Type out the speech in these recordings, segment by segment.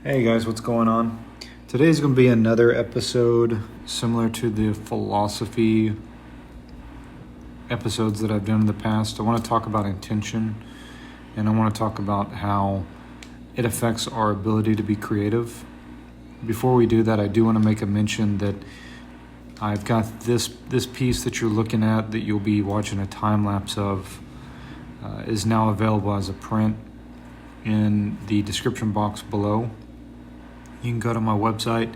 Hey guys, what's going on? Today's going to be another episode similar to the philosophy episodes that I've done in the past. I want to talk about intention, and I want to talk about how it affects our ability to be creative. Before we do that, I do want to make a mention that I've got this piece that you're looking at that you'll be watching a time lapse of is now available as a print in the description box below. You can go to my website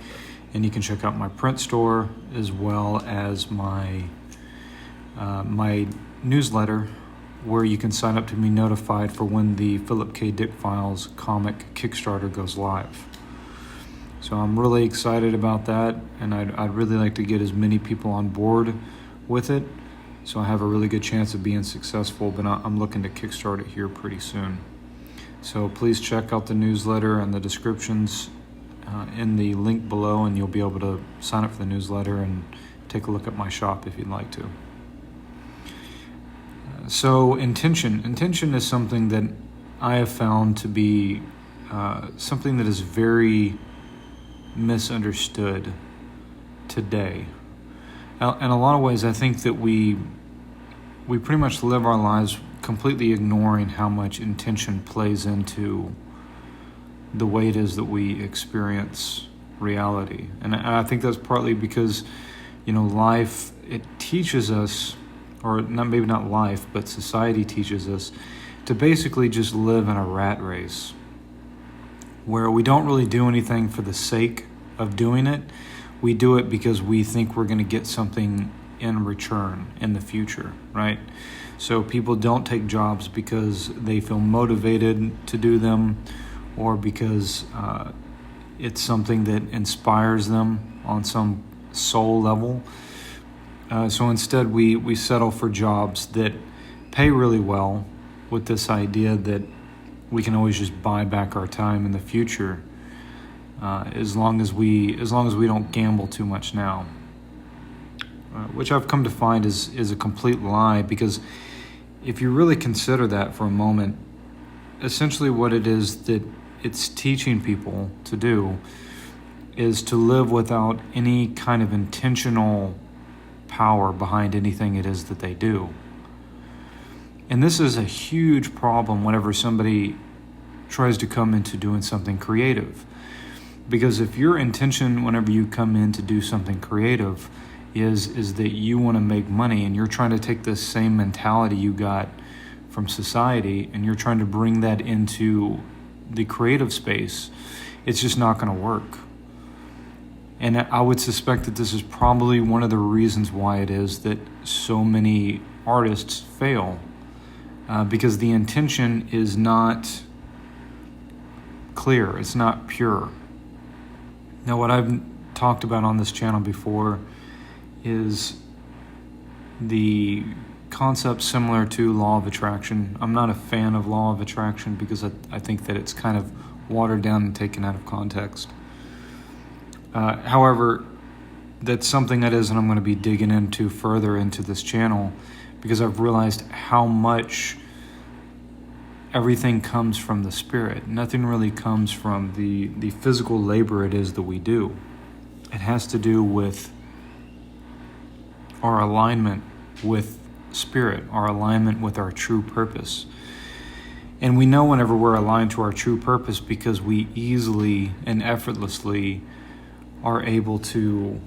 and you can check out my print store as well as my newsletter, where you can sign up to be notified for when the Philip K. Dick Files comic Kickstarter goes live. So I'm really excited about that, and I'd really like to get as many people on board with it so I have a really good chance of being successful, but I'm looking to kickstart it here pretty soon. So please check out the newsletter and the descriptions in the link below, and you'll be able to sign up for the newsletter and take a look at my shop if you'd like to. So intention is something that I have found to be something that is very misunderstood today. In a lot of ways, I think that we pretty much live our lives completely ignoring how much intention plays into the way it is that we experience reality. And I think that's partly because, life, it teaches us, or maybe not life, but society teaches us to basically just live in a rat race where we don't really do anything for the sake of doing it. We do it because we think we're going to get something in return in the future, right? So people don't take jobs because they feel motivated to do them, or because it's something that inspires them on some soul level. So instead we settle for jobs that pay really well, with this idea that we can always just buy back our time in the future, as long as we don't gamble too much now. Which I've come to find is a complete lie, because if you really consider that for a moment, essentially what it is that it's teaching people to do is to live without any kind of intentional power behind anything it is that they do. And this is a huge problem whenever somebody tries to come into doing something creative. Because if your intention whenever you come in to do something creative is that you want to make money, and you're trying to take this same mentality you got from society and you're trying to bring that into the creative space, it's just not going to work. And I would suspect that this is probably one of the reasons why it is that so many artists fail, because the intention is not clear, it's not pure. Now, what I've talked about on this channel before is the concept similar to law of attraction. I'm not a fan of law of attraction because I think that it's kind of watered down and taken out of context. However, that's something that I'm going to be digging into further into this channel, because I've realized how much everything comes from the spirit. Nothing really comes from the physical labor it is that we do. It has to do with our alignment with spirit, our alignment with our true purpose. And we know whenever we're aligned to our true purpose because we easily and effortlessly are able to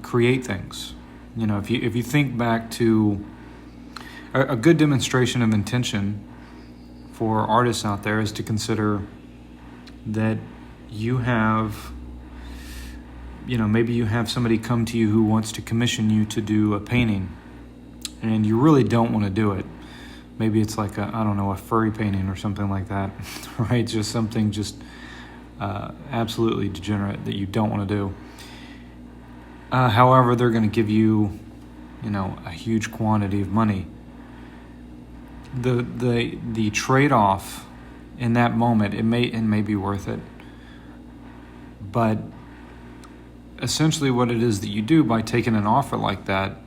create things. If you think back to a good demonstration of intention for artists out there is to consider that you have, maybe you have somebody come to you who wants to commission you to do a painting, and you really don't want to do it. Maybe it's like a furry painting or something like that, right? Just something absolutely degenerate that you don't want to do. However, they're going to give you, a huge quantity of money. The trade-off in that moment, it may be worth it, but essentially what it is that you do by taking an offer like that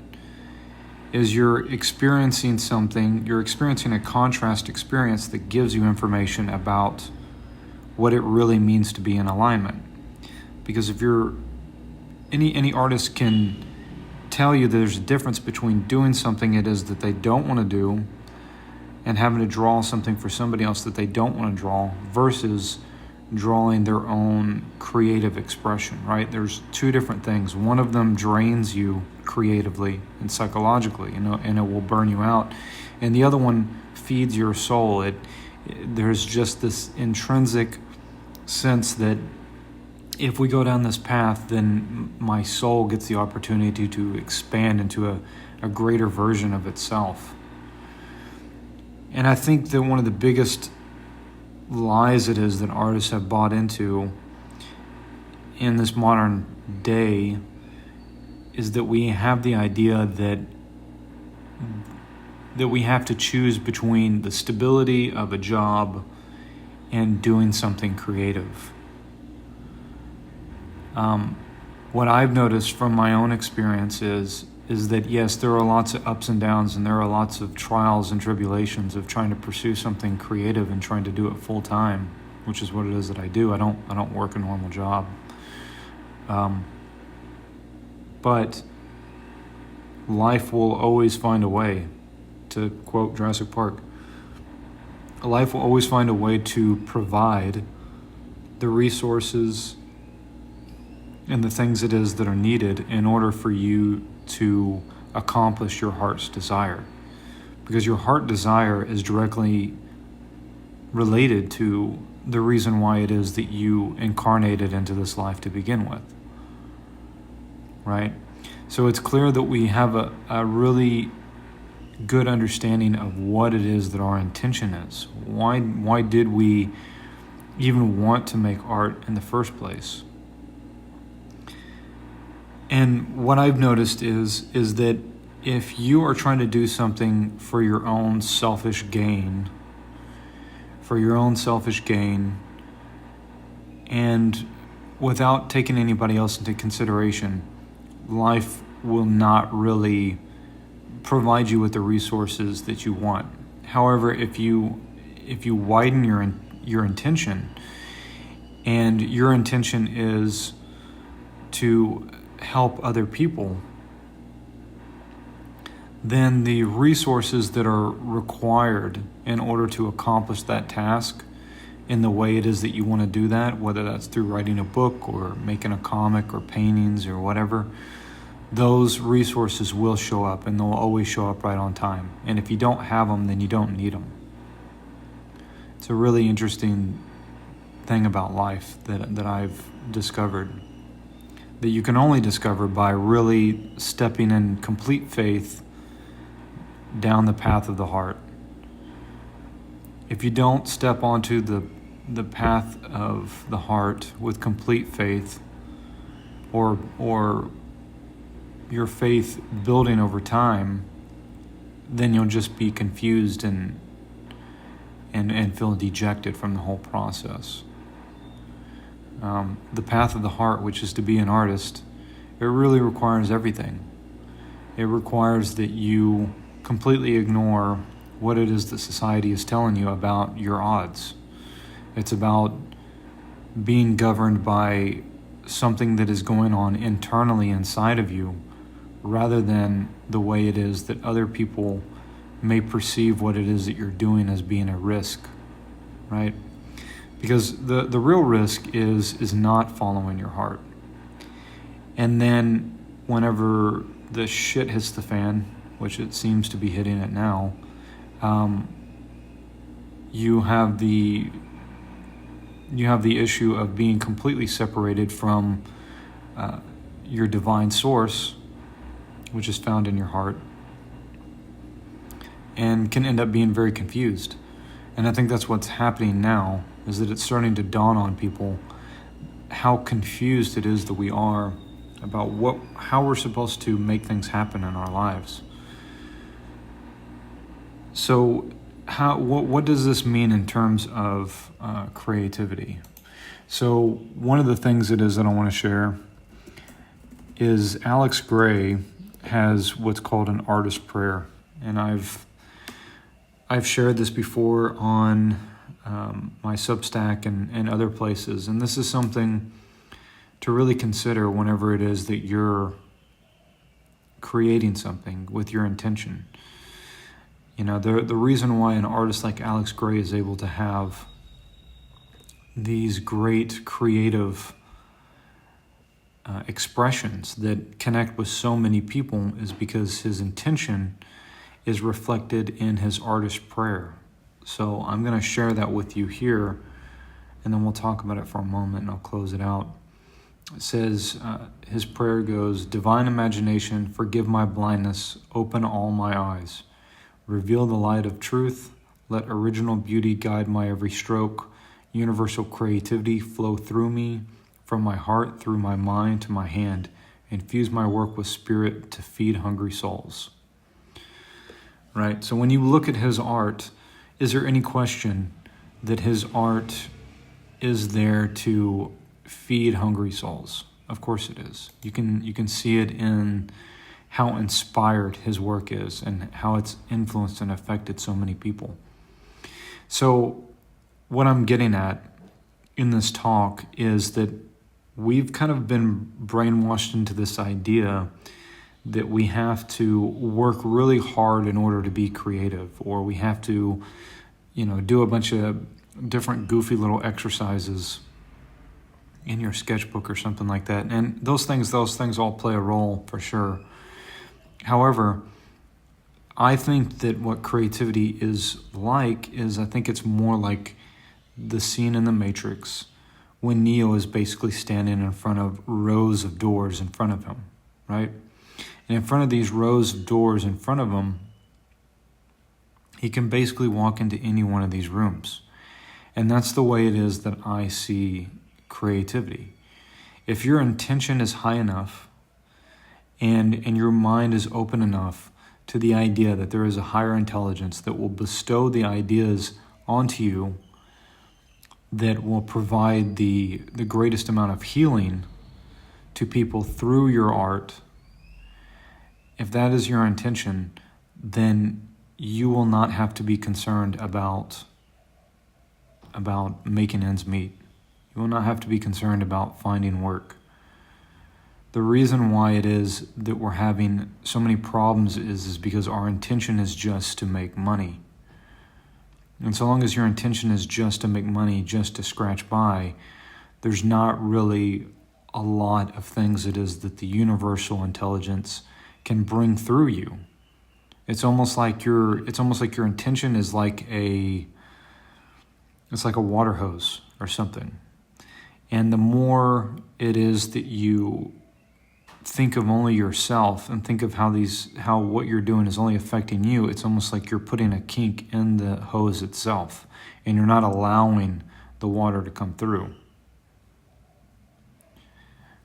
is you're experiencing a contrast experience that gives you information about what it really means to be in alignment. Because if you're any artist can tell you there's a difference between doing something it is that they don't want to do and having to draw something for somebody else that they don't want to draw versus drawing their own creative expression, right? There's two different things. One of them drains you creatively and psychologically, and it will burn you out. And the other one feeds your soul. There's just this intrinsic sense that if we go down this path, then my soul gets the opportunity to expand into a greater version of itself. And I think that one of the biggest lies it is that artists have bought into in this modern day is that we have the idea that we have to choose between the stability of a job and doing something creative. What I've noticed from my own experience is that yes, there are lots of ups and downs, and there are lots of trials and tribulations of trying to pursue something creative and trying to do it full time, which is what it is that I do. I don't work a normal job. But life will always find a way, to quote Jurassic Park. Life will always find a way to provide the resources and the things it is that are needed in order for you to accomplish your heart's desire. Because your heart desire is directly related to the reason why it is that you incarnated into this life to begin with. Right? So it's clear that we have a really good understanding of what it is that our intention is. Why did we even want to make art in the first place? And what I've noticed is that if you are trying to do something for your own selfish gain, and without taking anybody else into consideration, life will not really provide you with the resources that you want. However, if you widen your intention, and your intention is to help other people, then the resources that are required in order to accomplish that task in the way it is that you want to do that, whether that's through writing a book or making a comic or paintings or whatever, those resources will show up, and they'll always show up right on time. And if you don't have them, then you don't need them. It's a really interesting thing about life that I've discovered, that you can only discover by really stepping in complete faith down the path of the heart. If you don't step onto the path of the heart with complete faith, or your faith building over time, then you'll just be confused and feel dejected from the whole process. The path of the heart, which is to be an artist, it really requires everything. It requires that you completely ignore what it is that society is telling you about your odds. It's about being governed by something that is going on internally inside of you, rather than the way it is that other people may perceive what it is that you're doing as being a risk, right? Because the real risk is not following your heart. And then whenever the shit hits the fan, which it seems to be hitting it now, you have the issue of being completely separated from your divine source, which is found in your heart, and can end up being very confused. And I think that's what's happening now, is that it's starting to dawn on people how confused it is that we are about how we're supposed to make things happen in our lives. So what does this mean in terms of creativity? So one of the things it is that I want to share is Alex Gray has what's called an artist prayer. And I've shared this before on my Substack and other places. And this is something to really consider whenever it is that you're creating something with your intention. You know, the reason why an artist like Alex Gray is able to have these great creative expressions that connect with so many people is because his intention is reflected in his artist prayer. So I'm going to share that with you here, and then we'll talk about it for a moment, and I'll close it out. It says, his prayer goes, "Divine imagination, forgive my blindness, open all my eyes. Reveal the light of truth, let original beauty guide my every stroke. Universal creativity flow through me, from my heart, through my mind to my hand. Infuse my work with spirit to feed hungry souls." Right? So when you look at his art, is there any question that his art is there to feed hungry souls? Of course it is. You can see it in how inspired his work is and how it's influenced and affected so many people. So what I'm getting at in this talk is that we've kind of been brainwashed into this idea that we have to work really hard in order to be creative, or we have to, do a bunch of different goofy little exercises in your sketchbook or something like that. And those things all play a role for sure. However, I think that what creativity is I think it's more like the scene in The Matrix when Neo is basically standing in front of rows of doors in front of him, right? And in front of these rows of doors in front of him, he can basically walk into any one of these rooms. And that's the way it is that I see creativity. If your intention is high enough and your mind is open enough to the idea that there is a higher intelligence that will bestow the ideas onto you, that will provide the greatest amount of healing to people through your art, if that is your intention, then you will not have to be concerned about making ends meet. You will not have to be concerned about finding work. The reason why it is that we're having so many problems is because our intention is just to make money. And so long as your intention is just to make money, just to scratch by, there's not really a lot of things it is that the universal intelligence can bring through you. It's almost like your intention is like a water hose or something. And the more it is that you think of only yourself and think of how what you're doing is only affecting you, it's almost like you're putting a kink in the hose itself and you're not allowing the water to come through.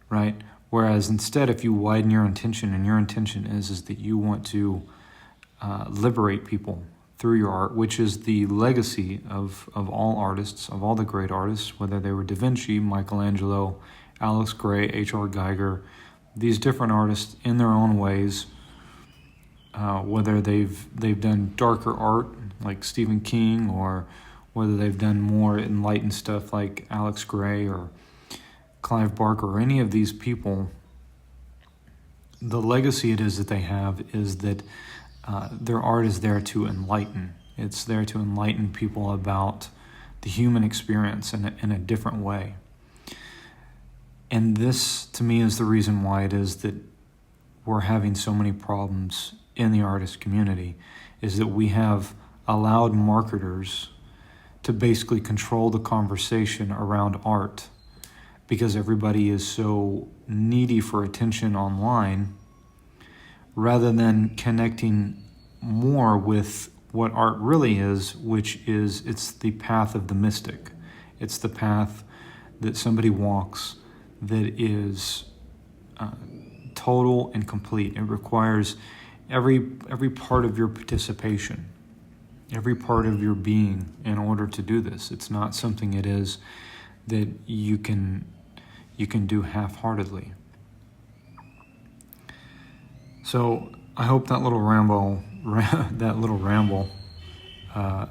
Right? Whereas instead, if you widen your intention, and your intention is that you want to liberate people through your art, which is the legacy of all artists, of all the great artists, whether they were Da Vinci, Michelangelo, Alex Gray, H.R. Geiger, these different artists in their own ways, whether they've done darker art like Stephen King, or whether they've done more enlightened stuff like Alex Gray or Clive Barker, or any of these people, the legacy it is that they have is that their art is there to enlighten. It's there to enlighten people about the human experience in a different way. And this, to me, is the reason why it is that we're having so many problems in the artist community, is that we have allowed marketers to basically control the conversation around art, because everybody is so needy for attention online, rather than connecting more with what art really is, which is it's the path of the mystic. It's the path that somebody walks that is total and complete. It requires every part of your participation, every part of your being in order to do this. It's not something it is that you can do half-heartedly. So I hope that little ramble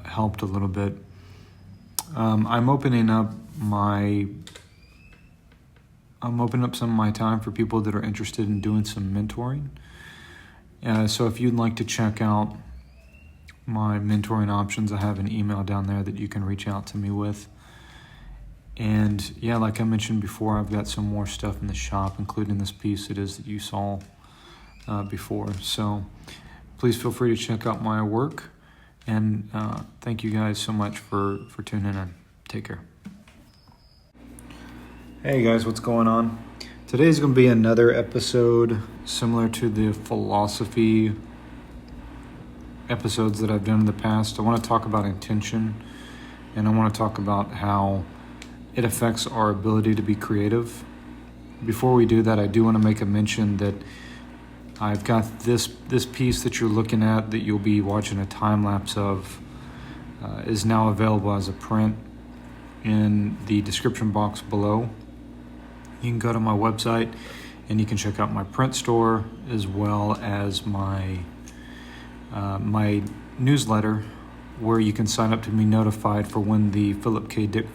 helped a little bit. I'm opening up some of my time for people that are interested in doing some mentoring. So if you'd like to check out my mentoring options, I have an email down there that you can reach out to me with. And yeah, like I mentioned before, I've got some more stuff in the shop, including this piece it is that you saw before. So please feel free to check out my work. And thank you guys so much for tuning in. Take care. Hey guys, what's going on? Today's going to be another episode similar to the philosophy episodes that I've done in the past. I want to talk about intention, and I want to talk about how it affects our ability to be creative. Before we do that, I do want to make a mention that I've got this piece that you're looking at that you'll be watching a time lapse of is now available as a print in the description box below. You can go to my website and you can check out my print store as well as my my newsletter, where you can sign up to be notified for when the Philip K. Dick